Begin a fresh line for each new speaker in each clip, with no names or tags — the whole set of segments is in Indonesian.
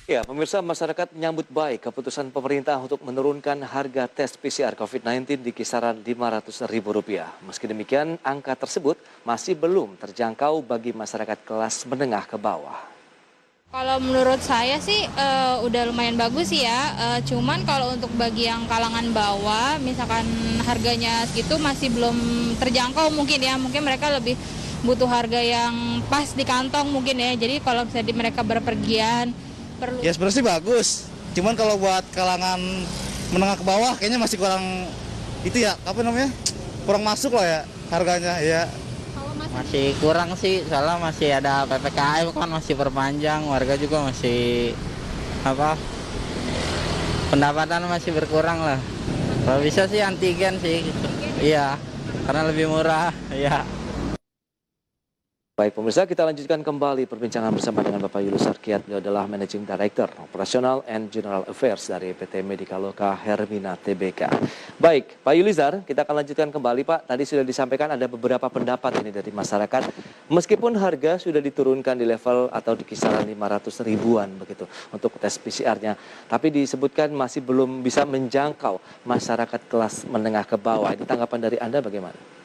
Ya, pemirsa, masyarakat menyambut baik keputusan pemerintah untuk menurunkan harga tes PCR COVID-19 di kisaran Rp500.000. Meski demikian, angka tersebut masih belum terjangkau bagi masyarakat kelas menengah ke bawah.
Kalau menurut saya sih udah lumayan bagus sih ya, cuman kalau untuk bagi yang kalangan bawah, misalkan harganya segitu masih belum terjangkau mungkin ya, mungkin mereka lebih butuh harga yang pas di kantong mungkin ya, jadi kalau misalnya mereka berpergian, perlu.
Ya sebenarnya sih bagus, cuman kalau buat kalangan menengah ke bawah kayaknya masih kurang itu ya, apa namanya, kurang masuk lah ya harganya ya.
Masih kurang sih, soalnya masih ada PPKM kan masih perpanjang, warga juga masih pendapatan masih berkurang lah. Kalau bisa sih antigen sih, iya, karena lebih murah, ya.
Baik pemirsa, kita lanjutkan kembali perbincangan bersama dengan Bapak Yulus Sarkiat. Beliau adalah Managing Director Operational and General Affairs dari PT Medikaloka Hermina Tbk. Baik, Pak Yulizar, kita akan lanjutkan kembali Pak. Tadi sudah disampaikan ada beberapa pendapat ini dari masyarakat. Meskipun harga sudah diturunkan di level atau di kisaran 500 ribuan begitu untuk tes PCR-nya. Tapi disebutkan masih belum bisa menjangkau masyarakat kelas menengah ke bawah. Ini tanggapan dari Anda bagaimana?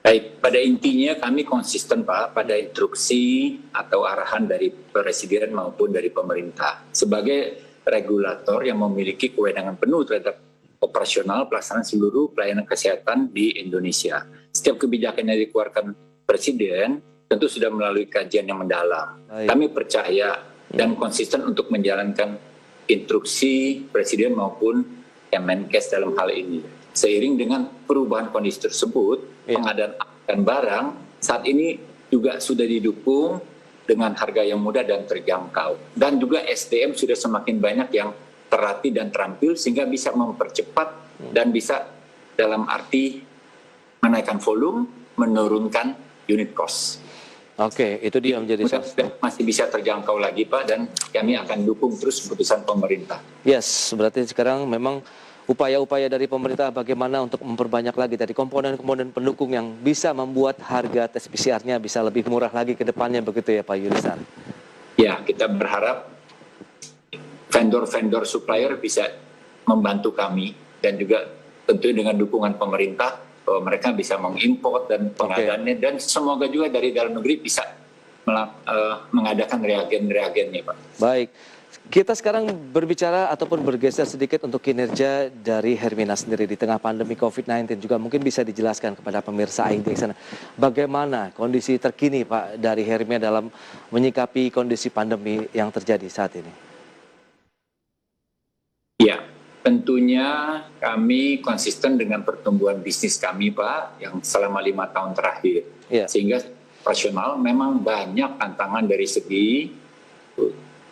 Baik, pada intinya kami konsisten Pak pada instruksi atau arahan dari Presiden maupun dari pemerintah. Sebagai regulator yang memiliki kewenangan penuh terhadap operasional pelaksanaan seluruh pelayanan kesehatan di Indonesia. Setiap kebijakan yang dikeluarkan Presiden tentu sudah melalui kajian yang mendalam.
Baik.
Kami percaya dan konsisten untuk menjalankan instruksi Presiden maupun Kemenkes dalam hal ini. Seiring dengan perubahan kondisi tersebut, pengadaan dan barang saat ini juga sudah didukung dengan harga yang mudah dan terjangkau. Dan juga SDM sudah semakin banyak yang terlatih dan terampil sehingga bisa mempercepat dan bisa dalam arti menaikkan volume, menurunkan unit cost.
Oke, itu dia menjadi
masih bisa terjangkau lagi Pak, dan kami akan dukung terus keputusan pemerintah.
Yes, berarti sekarang memang upaya-upaya dari pemerintah bagaimana untuk memperbanyak lagi tadi komponen-komponen pendukung yang bisa membuat harga tes PCR-nya bisa lebih murah lagi ke depannya begitu ya Pak Yulisar?
Ya, kita berharap vendor-vendor supplier bisa membantu kami dan juga tentu dengan dukungan pemerintah bahwa mereka bisa mengimpor dan pengadaannya dan semoga juga dari dalam negeri bisa mengadakan reagen-reagennya Pak.
Baik. Kita sekarang berbicara ataupun bergeser sedikit untuk kinerja dari Hermina sendiri di tengah pandemi COVID-19 juga mungkin bisa dijelaskan kepada pemirsa AID di sana. Bagaimana kondisi terkini Pak dari Hermina dalam menyikapi kondisi pandemi yang terjadi saat ini?
Ya, tentunya kami konsisten dengan pertumbuhan bisnis kami Pak yang selama 5 tahun terakhir.
Ya.
Sehingga operasional memang banyak tantangan dari segi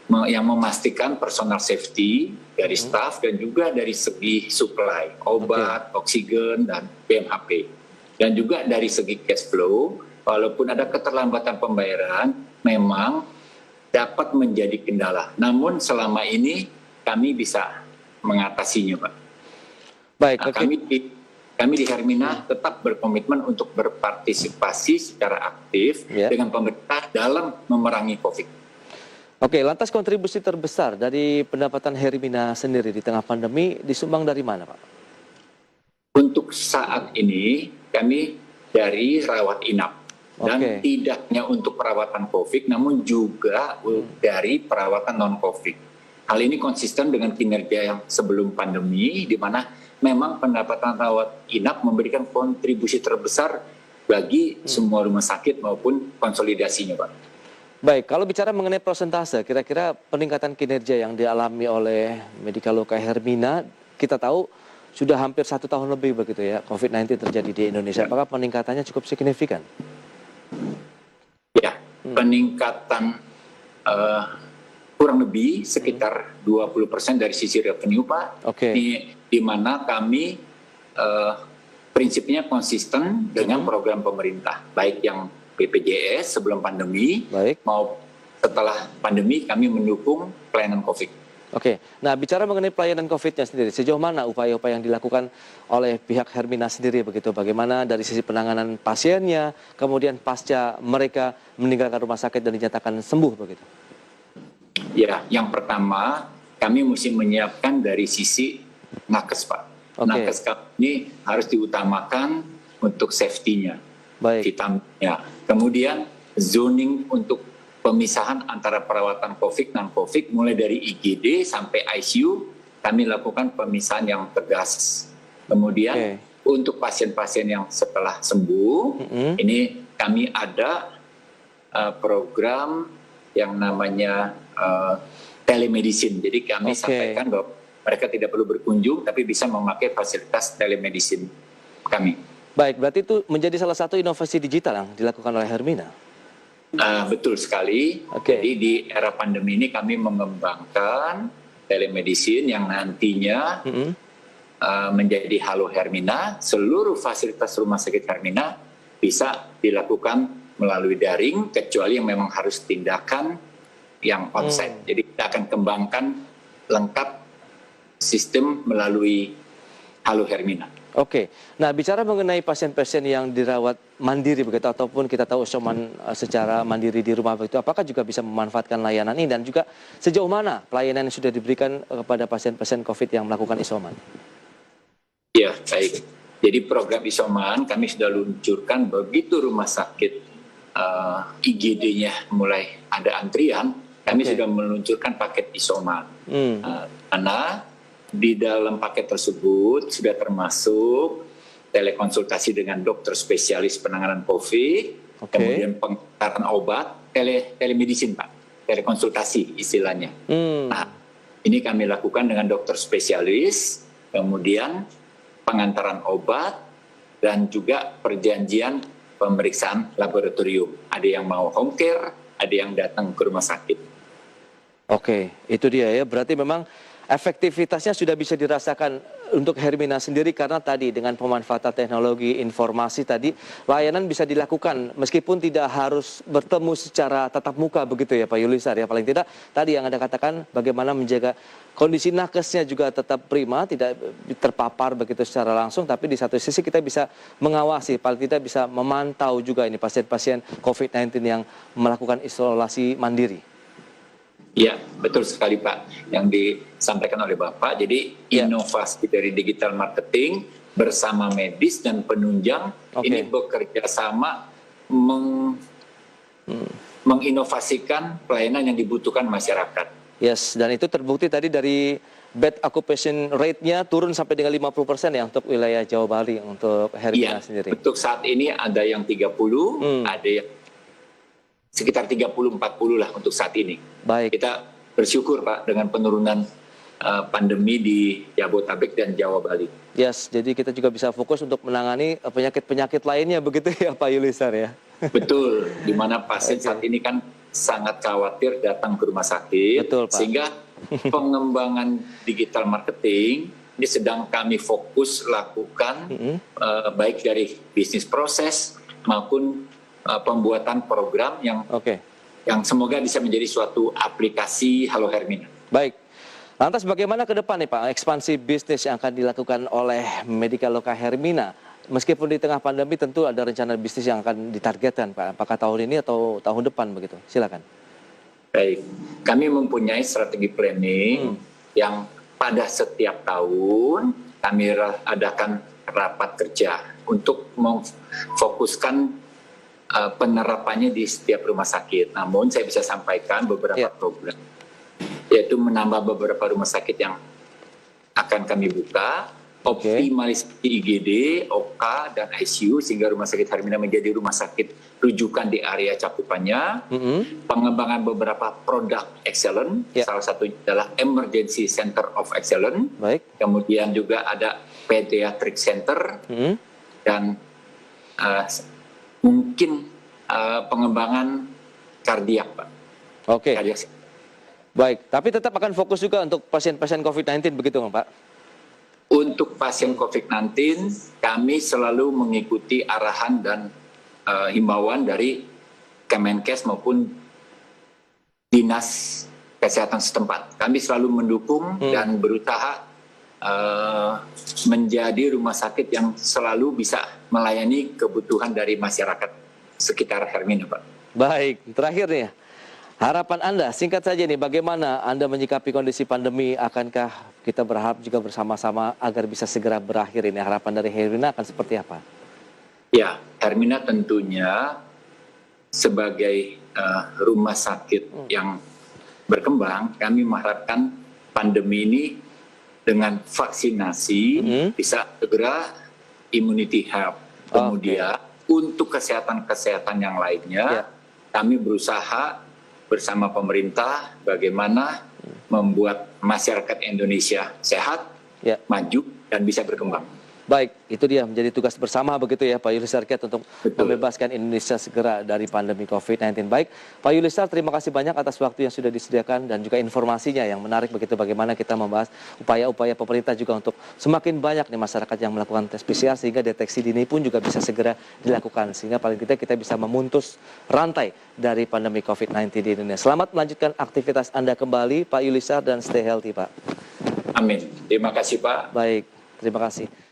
yang memastikan personal safety dari staff dan juga dari segi supply obat, oksigen dan PMHP. Dan juga dari segi cash flow, walaupun ada keterlambatan pembayaran, memang dapat menjadi kendala. Namun selama ini kami bisa mengatasinya, Pak.
Baik,
nah, kami di Hermina tetap berkomitmen untuk berpartisipasi secara aktif dengan pemerintah dalam memerangi COVID.
Oke, lantas kontribusi terbesar dari pendapatan Hermina sendiri di tengah pandemi disumbang dari mana, Pak?
Untuk saat ini kami dari rawat inap dan tidak hanya untuk perawatan COVID, namun juga dari perawatan non-COVID. Hal ini konsisten dengan kinerja yang sebelum pandemi, di mana memang pendapatan rawat inap memberikan kontribusi terbesar bagi semua rumah sakit maupun konsolidasinya, Pak.
Baik, kalau bicara mengenai persentase, kira-kira peningkatan kinerja yang dialami oleh Medikaloka Hermina, kita tahu sudah hampir 1 tahun lebih begitu ya, COVID-19 terjadi di Indonesia. Apakah peningkatannya cukup signifikan?
Ya, peningkatan kurang lebih sekitar 20% dari sisi revenue, Pak. Di mana kami prinsipnya konsisten dengan program pemerintah, baik yang BPJS sebelum pandemi, mau setelah pandemi kami mendukung pelayanan COVID.
Oke, nah bicara mengenai pelayanan COVID-nya sendiri, sejauh mana upaya-upaya yang dilakukan oleh pihak Hermina sendiri begitu? Bagaimana dari sisi penanganan pasiennya, kemudian pasca mereka meninggalkan rumah sakit dan dinyatakan sembuh begitu?
Ya, yang pertama kami mesti menyiapkan dari sisi nakes, Pak.
Oke.
Nakes ini harus diutamakan untuk safety-nya,
Baik.
vitaminnya. Kemudian zoning untuk pemisahan antara perawatan COVID dan non-COVID mulai dari IGD sampai ICU kami lakukan pemisahan yang tegas. Kemudian untuk pasien-pasien yang setelah sembuh, ini kami ada program yang namanya telemedicine. Jadi kami sampaikan bahwa mereka tidak perlu berkunjung, tapi bisa memakai fasilitas telemedicine kami.
Baik, berarti itu menjadi salah satu inovasi digital yang dilakukan oleh Hermina.
Betul sekali. Jadi di era pandemi ini kami mengembangkan telemedicine yang nantinya menjadi Halo Hermina. Seluruh fasilitas rumah sakit Hermina bisa dilakukan melalui daring, kecuali yang memang harus tindakan yang onsite. Jadi kita akan kembangkan lengkap sistem melalui Halo Hermina.
Oke, nah bicara mengenai pasien-pasien yang dirawat mandiri begitu ataupun kita tahu isoman secara mandiri di rumah begitu, apakah juga bisa memanfaatkan layanan ini dan juga sejauh mana pelayanan yang sudah diberikan kepada pasien-pasien COVID yang melakukan isoman?
Ya, baik. Jadi program isoman kami sudah luncurkan begitu rumah sakit IGD-nya mulai ada antrian, kami sudah meluncurkan paket isoman. Karena di dalam paket tersebut sudah termasuk telekonsultasi dengan dokter spesialis penanganan COVID, kemudian pengantaran obat, telemedicine Pak, telekonsultasi istilahnya. Nah, ini kami lakukan dengan dokter spesialis, kemudian pengantaran obat, dan juga perjanjian pemeriksaan laboratorium. Ada yang mau home care, ada yang datang ke rumah sakit.
Oke, itu dia ya, berarti memang efektivitasnya sudah bisa dirasakan untuk Hermina sendiri karena tadi dengan pemanfaatan teknologi informasi tadi layanan bisa dilakukan meskipun tidak harus bertemu secara tatap muka begitu ya Pak Yulisar ya, paling tidak tadi yang Anda katakan bagaimana menjaga kondisi nakesnya juga tetap prima, tidak terpapar begitu secara langsung, tapi di satu sisi kita bisa mengawasi, paling tidak bisa memantau juga ini pasien-pasien COVID-19 yang melakukan isolasi mandiri.
Ya, betul sekali Pak yang disampaikan oleh Bapak. Jadi inovasi dari digital marketing bersama medis dan penunjang ini bekerja sama menginovasikan pelayanan yang dibutuhkan masyarakat.
Yes, dan itu terbukti tadi dari bed occupation rate-nya turun sampai dengan 50% ya untuk wilayah Jawa Bali untuk Hermina sendiri.
Untuk saat ini ada yang 30, ada yang sekitar 30-40 lah untuk saat ini.
Baik.
Kita bersyukur Pak dengan penurunan pandemi di Jabodetabek dan Jawa Bali.
Yes, jadi kita juga bisa fokus untuk menangani penyakit-penyakit lainnya begitu ya Pak Yulisar ya.
Betul, di mana pasien saat ini kan sangat khawatir datang ke rumah sakit.
Betul, Pak.
Sehingga pengembangan digital marketing ini sedang kami fokus lakukan baik dari bisnis proses maupun pembuatan program yang semoga bisa menjadi suatu aplikasi Halo Hermina.
Baik. Lantas bagaimana ke depan nih Pak ekspansi bisnis yang akan dilakukan oleh Medikaloka Hermina? Meskipun di tengah pandemi tentu ada rencana bisnis yang akan ditargetkan Pak. Apakah tahun ini atau tahun depan begitu? Silakan. Baik.
Kami mempunyai strategi planning yang pada setiap tahun kami adakan rapat kerja untuk memfokuskan penerapannya di setiap rumah sakit. Namun saya bisa sampaikan beberapa program, yaitu menambah beberapa rumah sakit yang akan kami buka, optimalisasi IGD, OK, dan ICU sehingga rumah sakit Hermina menjadi rumah sakit rujukan di area cakupannya, pengembangan beberapa produk excellent, salah satunya adalah Emergency Center of Excellence, kemudian juga ada Pediatric Center, dan mungkin pengembangan kardiak, Pak. Kardiak.
Baik, tapi tetap akan fokus juga untuk pasien-pasien COVID-19 begitu, Pak?
Untuk pasien COVID-19, kami selalu mengikuti arahan dan himbauan dari Kemenkes maupun Dinas Kesehatan setempat. Kami selalu mendukung dan berusaha menjadi rumah sakit yang selalu bisa melayani kebutuhan dari masyarakat sekitar Hermina, Pak.
Baik, terakhir nih, Harapan Anda, singkat saja nih, bagaimana Anda menyikapi kondisi pandemi? Akankah kita berharap juga bersama-sama agar bisa segera berakhir ini? Harapan dari Hermina akan seperti apa?
Ya, Hermina tentunya sebagai rumah sakit yang berkembang, kami mengharapkan pandemi ini dengan vaksinasi bisa segera immunity help. Kemudian untuk kesehatan-kesehatan yang lainnya, kami berusaha bersama pemerintah bagaimana membuat masyarakat Indonesia sehat, maju, dan bisa berkembang.
Baik, itu dia menjadi tugas bersama begitu ya Pak Yulisar Kiat untuk membebaskan Indonesia segera dari pandemi COVID-19. Baik, Pak Yulisar, terima kasih banyak atas waktu yang sudah disediakan dan juga informasinya yang menarik begitu, bagaimana kita membahas upaya-upaya pemerintah juga untuk semakin banyak nih masyarakat yang melakukan tes PCR sehingga deteksi dini pun juga bisa segera dilakukan sehingga paling tidak kita bisa memutus rantai dari pandemi COVID-19 di Indonesia. Selamat melanjutkan aktivitas Anda kembali Pak Yulisar dan stay healthy Pak.
Amin. Terima kasih Pak.
Baik, terima kasih.